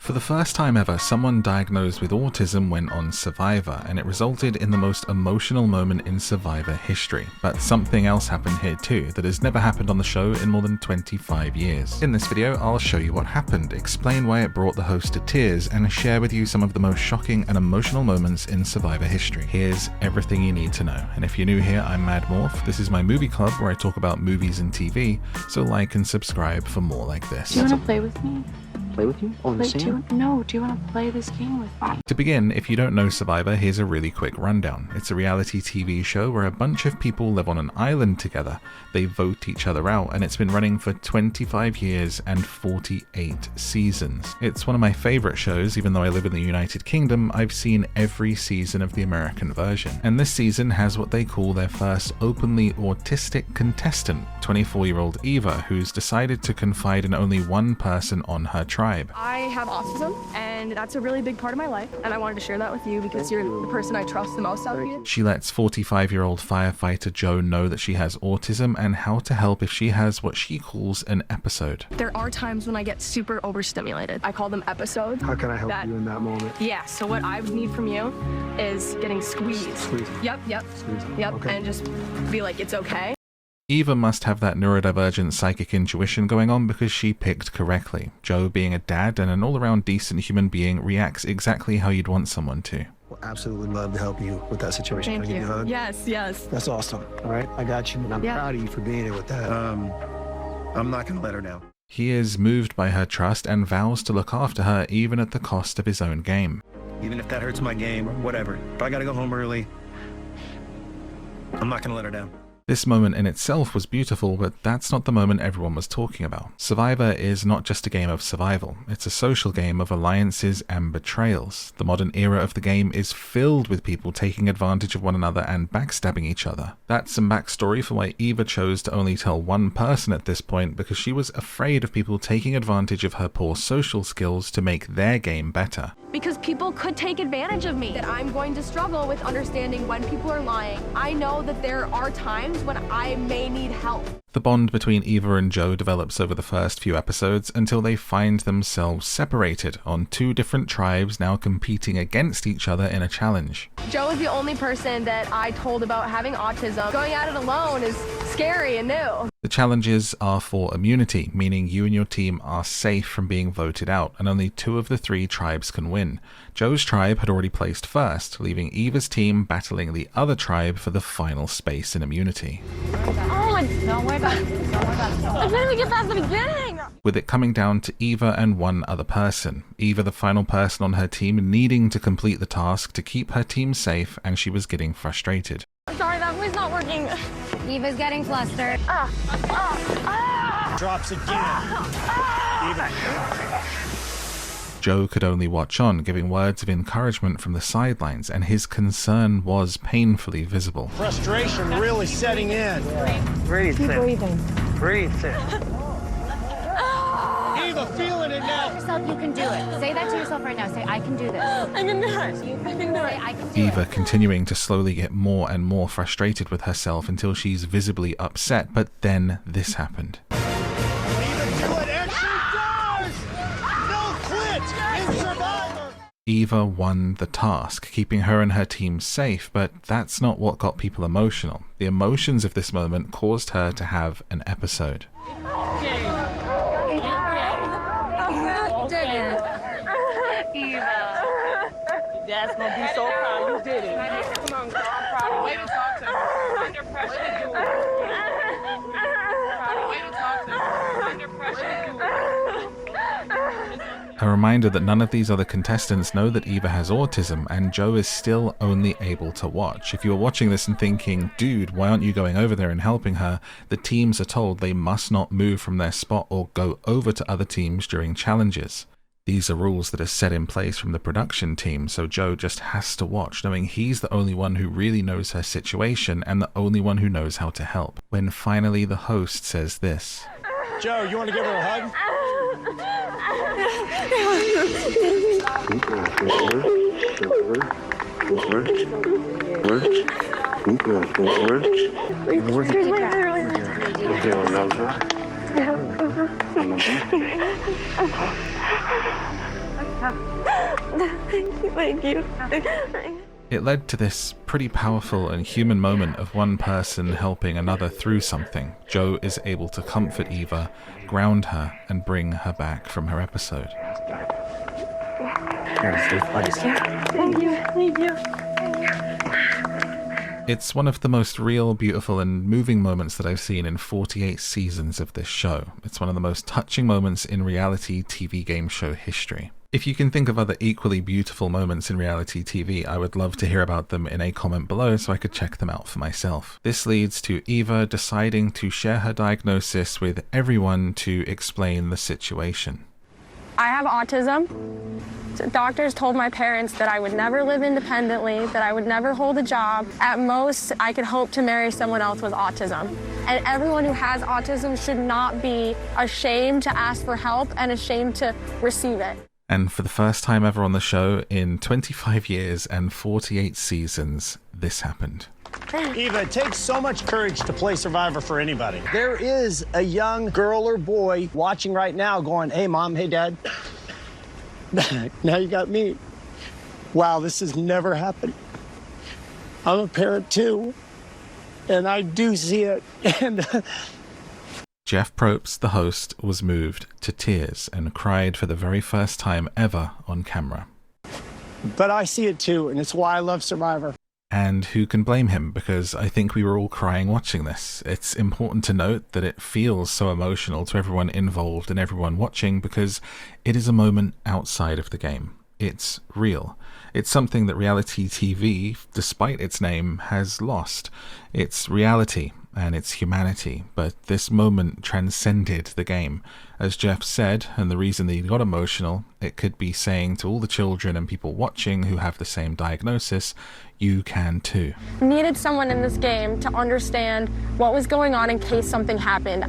For the first time ever, someone diagnosed with autism went on Survivor, and it resulted in the most emotional moment in Survivor history. But something else happened here too, that has never happened on the show in more than 25 years. In this video, I'll show you what happened, explain why it brought the host to tears, and share with you some of the most shocking and emotional moments in Survivor history. Here's everything you need to know. And if you're new here, I'm Mad Morph. This is my movie club where I talk about movies and TV, so like and subscribe for more like this. Do you want to play with me? Play with you? On the sand? Do you want to play this game with me? To begin, if you don't know Survivor, here's a really quick rundown. It's a reality TV show where a bunch of people live on an island together. They vote each other out, and it's been running for 25 years and 48 seasons. It's one of my favorite shows. Even though I live in the United Kingdom, I've seen every season of the American version. And this season has what they call their first openly autistic contestant, 24-year-old Eva, who's decided to confide in only one person on her tribe. I have autism, and that's a really big part of my life, and I wanted to share that with you because you're the person I trust the most out here. She lets 45-year-old firefighter Joe know that she has autism and how to help if she has what she calls an episode. There are times when I get super overstimulated. I call them episodes. How can I help you in that moment? Yeah, so what I would need from you is getting squeezed. Squeeze. Yep. Squeeze. Yep, Okay. and just be like, it's okay. Eva must have that neurodivergent psychic intuition going on because she picked correctly. Joe, being a dad and an all-around decent human being, reacts exactly how you'd want someone to. Well, absolutely love to help you with that situation. Thank Can I give you. you a hug? Yes. That's awesome. All right, I got you, and I'm proud of you for being here with that. I'm not gonna let her down. He is moved by her trust and vows to look after her even at the cost of his own game. Even if that hurts my game or whatever, if I gotta go home early, I'm not gonna let her down. This moment in itself was beautiful, but that's not the moment everyone was talking about. Survivor is not just a game of survival, it's a social game of alliances and betrayals. The modern era of the game is filled with people taking advantage of one another and backstabbing each other. That's some backstory for why Eva chose to only tell one person at this point, because she was afraid of people taking advantage of her poor social skills to make their game better. Because people could take advantage of me. That I'm going to struggle with understanding when people are lying. I know that there are times when I may need help. The bond between Eva and Joe develops over the first few episodes until they find themselves separated on two different tribes now competing against each other in a challenge. Joe is the only person that I told about having autism. Going at it alone is scary and new. The challenges are for immunity, meaning you and your team are safe from being voted out, and only 2 of the 3 tribes can win. Joe's tribe had already placed first, leaving Eva's team battling the other tribe for the final space in immunity. Don't worry about it. I can't even get past the beginning. With it coming down to Eva and one other person. Eva, the final person on her team, needing to complete the task to keep her team safe, and she was getting frustrated. Sorry, that way's not working. Eva's getting flustered. Drops again. Joe could only watch on, giving words of encouragement from the sidelines, and his concern was painfully visible. Frustration really setting in. Breathe. Keep breathing. Breathe. Eva, feeling it now. Yourself, you can do it. Say that to yourself right now. Say, I can do this. I can do it. I can do it. I can do Eva it. continuing to slowly get more and more frustrated with herself until she's visibly upset, but then this happened. Eva won the task, keeping her and her team safe, but that's not what got people emotional. The emotions of this moment caused her to have an episode. Dad's gonna be so proud you did it. Come on, girl. I'm proud. Way to talk to her. Under pressure to do it. Way to talk to her. Under pressure to do it. A reminder that none of these other contestants know that Eva has autism, and Joe is still only able to watch. If you are watching this and thinking, dude, why aren't you going over there and helping her? The teams are told they must not move from their spot or go over to other teams during challenges. These are rules that are set in place from the production team, so Joe just has to watch, knowing he's the only one who really knows her situation and the only one who knows how to help. When finally the host says this. Joe, you want to give her a hug? Thank you. It led to this pretty powerful and human moment of one person helping another through something. Joe is able to comfort Eva, ground her, and bring her back from her episode. Thank you. It's one of the most real, beautiful, and moving moments that I've seen in 48 seasons of this show. It's one of the most touching moments in reality TV game show history. If you can think of other equally beautiful moments in reality TV, I would love to hear about them in a comment below so I could check them out for myself. This leads to Eva deciding to share her diagnosis with everyone to explain the situation. I have autism. Doctors told my parents that I would never live independently, that I would never hold a job. At most, I could hope to marry someone else with autism. And everyone who has autism should not be ashamed to ask for help and ashamed to receive it. And for the first time ever on the show, in 25 years and 48 seasons, this happened. Eva, it takes so much courage to play Survivor for anybody. There is a young girl or boy watching right now going, hey, Mom, hey, Dad. Now you got me. Wow, this has never happened. I'm a parent, too, and I do see it. And Jeff Probst, the host, was moved to tears and cried for the very first time ever on camera. But I see it, too, and it's why I love Survivor. And who can blame him, because I think we were all crying watching this. It's important to note that it feels so emotional to everyone involved and everyone watching because it is a moment outside of the game. It's real. It's something that reality TV, despite its name, has lost. It's reality and it's humanity, but this moment transcended the game. As Jeff said, and the reason that he got emotional, it could be saying to all the children and people watching who have the same diagnosis, you can too. Needed someone in this game to understand what was going on in case something happened.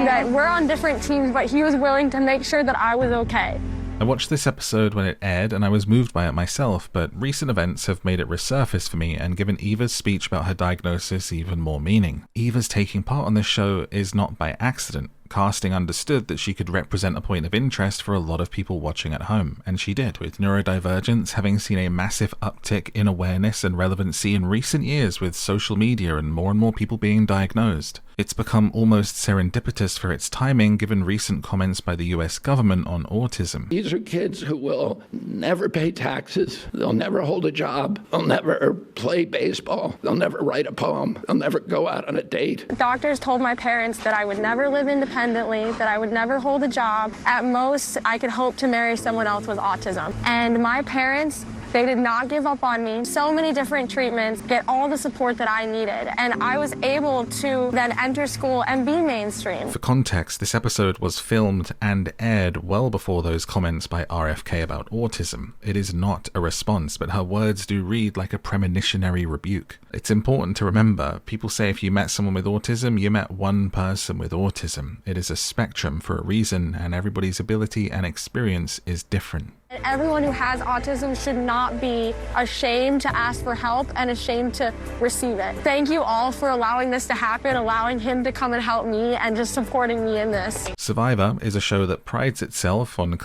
That we're on different teams, but he was willing to make sure that I was okay. I watched this episode when it aired and I was moved by it myself, but recent events have made it resurface for me and given Eva's speech about her diagnosis even more meaning. Eva's taking part on this show is not by accident. Casting understood that she could represent a point of interest for a lot of people watching at home, and she did, with neurodivergence having seen a massive uptick in awareness and relevancy in recent years with social media and more people being diagnosed. It's become almost serendipitous for its timing given recent comments by the US government on autism. These are kids who will never pay taxes, they'll never hold a job, they'll never play baseball, they'll never write a poem, they'll never go out on a date. Doctors told my parents that I would never live independently, that I would never hold a job. At most, I could hope to marry someone else with autism. And my parents, they did not give up on me. So many different treatments, get all the support that I needed. And I was able to then enter school and be mainstream. For context, this episode was filmed and aired well before those comments by RFK about autism. It is not a response, but her words do read like a premonitionary rebuke. It's important to remember, people say if you met someone with autism, you met one person with autism. It is a spectrum for a reason, and everybody's ability and experience is different. And everyone who has autism should not be ashamed to ask for help and ashamed to receive it. Thank you all for allowing this to happen, allowing him to come and help me, and just supporting me in this. Survivor is a show that prides itself on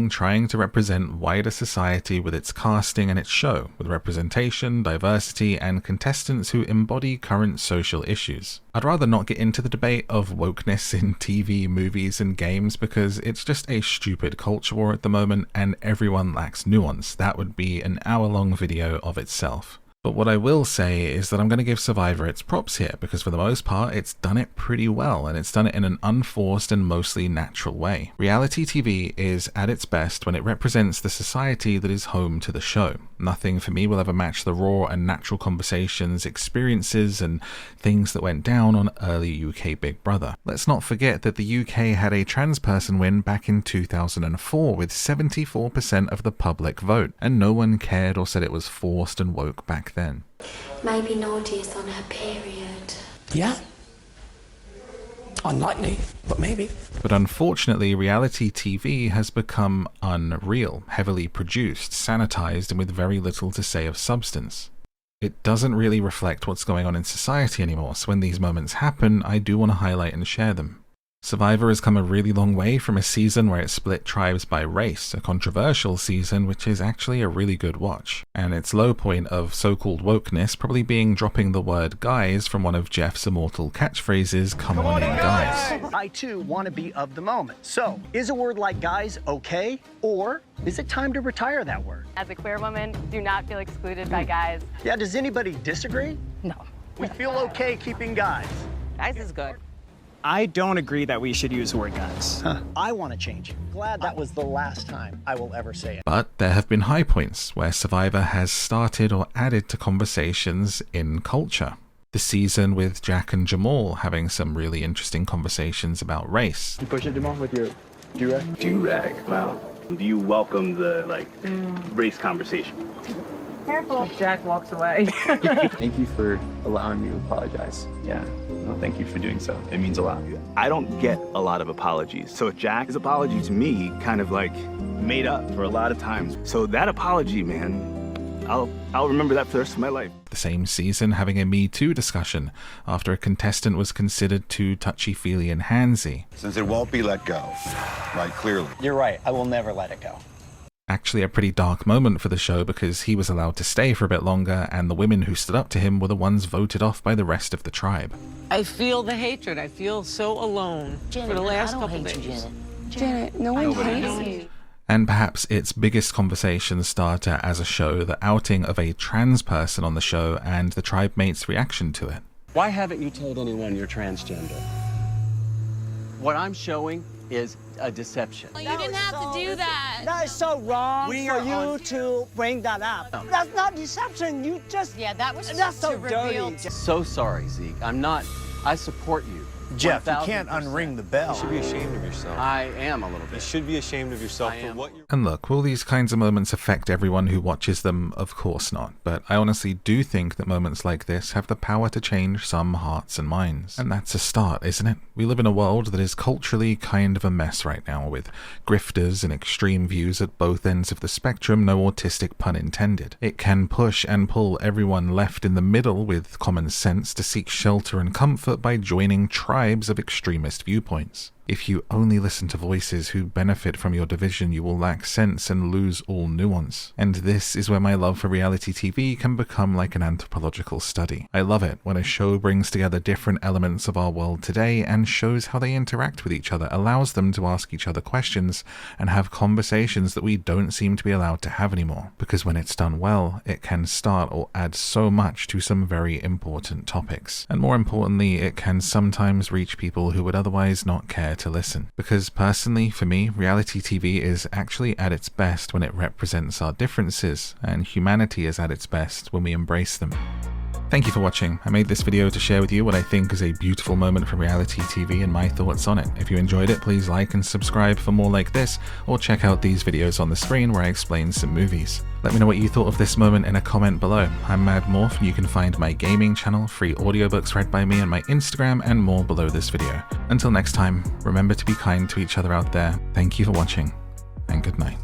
trying to represent wider society with its casting and its show, with representation, diversity, and contestants who embody current social issues. I'd rather not get into the debate of wokeness in TV, movies, and games because it's just a stupid culture war at the moment and everyone lacks nuance. That would be an hour-long video of itself. But what I will say is that I'm going to give Survivor its props here, because for the most part, it's done it pretty well, and it's done it in an unforced and mostly natural way. Reality TV is at its best when it represents the society that is home to the show. Nothing for me will ever match the raw and natural conversations, experiences, and things that went down on early UK Big Brother. Let's not forget that the UK had a trans person win back in 2004 with 74% of the public vote, and no one cared or said it was forced and woke back then. Maybe Nadia's on her period. Yeah. Unlikely, but maybe. But unfortunately, reality TV has become unreal, heavily produced, sanitized, and with very little to say of substance. It doesn't really reflect what's going on in society anymore, so when these moments happen, I do want to highlight and share them. Survivor has come a really long way from a season where it split tribes by race, a controversial season which is actually a really good watch, and its low point of so-called wokeness probably being dropping the word guys from one of Jeff's immortal catchphrases, come on in guys. I too want to be of the moment. So, is a word like guys okay? Or is it time to retire that word? As a queer woman, do not feel excluded by guys. Yeah, does anybody disagree? No. We feel okay keeping guys. Guys is good. I don't agree that we should use the word guys. I want to change it. Glad that was the last time I will ever say it. But there have been high points where Survivor has started or added to conversations in culture. The season with Jack and Jamal having some really interesting conversations about race. You push it, Jamal, with your do-rag? Do-rag, wow. Do you welcome the, race conversation? Careful. Jack walks away. Thank you for allowing me to apologize. Yeah, no, thank you for doing so. It means a lot. I don't get a lot of apologies. So Jack's apology to me kind of made up for a lot of times. So that apology, man, I'll remember that for the rest of my life. The same season having a Me Too discussion after a contestant was considered too touchy-feely and handsy. Since it won't be let go, right, clearly. You're right, I will never let it go. Actually a pretty dark moment for the show because he was allowed to stay for a bit longer and the women who stood up to him were the ones voted off by the rest of the tribe. I feel the hatred. I feel so alone for the last couple days. Janet, no one hates you. And perhaps its biggest conversation starter as a show, the outing of a trans person on the show and the tribe mates' reaction to it. Why haven't you told anyone you're transgender? What I'm showing is a deception. Well, you didn't have to do that. That is so wrong for you to bring that up. That's not deception. You just... Yeah, that was that's so reveal. dirty. So sorry, Zeke. I support you. Jeff, you can't unring the bell. You should be ashamed of yourself. I am a little bit. You should be ashamed of yourself for what you're... And look, will these kinds of moments affect everyone who watches them? Of course not. But I honestly do think that moments like this have the power to change some hearts and minds. And that's a start, isn't it? We live in a world that is culturally kind of a mess right now, with grifters and extreme views at both ends of the spectrum, no autistic pun intended. It can push and pull everyone left in the middle with common sense to seek shelter and comfort by joining tribes of extremist viewpoints. If you only listen to voices who benefit from your division, you will lack sense and lose all nuance. And this is where my love for reality TV can become like an anthropological study. I love it when a show brings together different elements of our world today and shows how they interact with each other, allows them to ask each other questions and have conversations that we don't seem to be allowed to have anymore. Because when it's done well, it can start or add so much to some very important topics. And more importantly, it can sometimes reach people who would otherwise not care to listen. Because personally, for me, reality TV is actually at its best when it represents our differences, and humanity is at its best when we embrace them. Thank you for watching. I made this video to share with you what I think is a beautiful moment from reality TV and my thoughts on it. If you enjoyed it, please like and subscribe for more like this, or check out these videos on the screen where I explain some movies. Let me know what you thought of this moment in a comment below. I'm Mad Morph, and you can find my gaming channel, free audiobooks read by me, and my Instagram and more below this video. Until next time, remember to be kind to each other out there. Thank you for watching, and good night.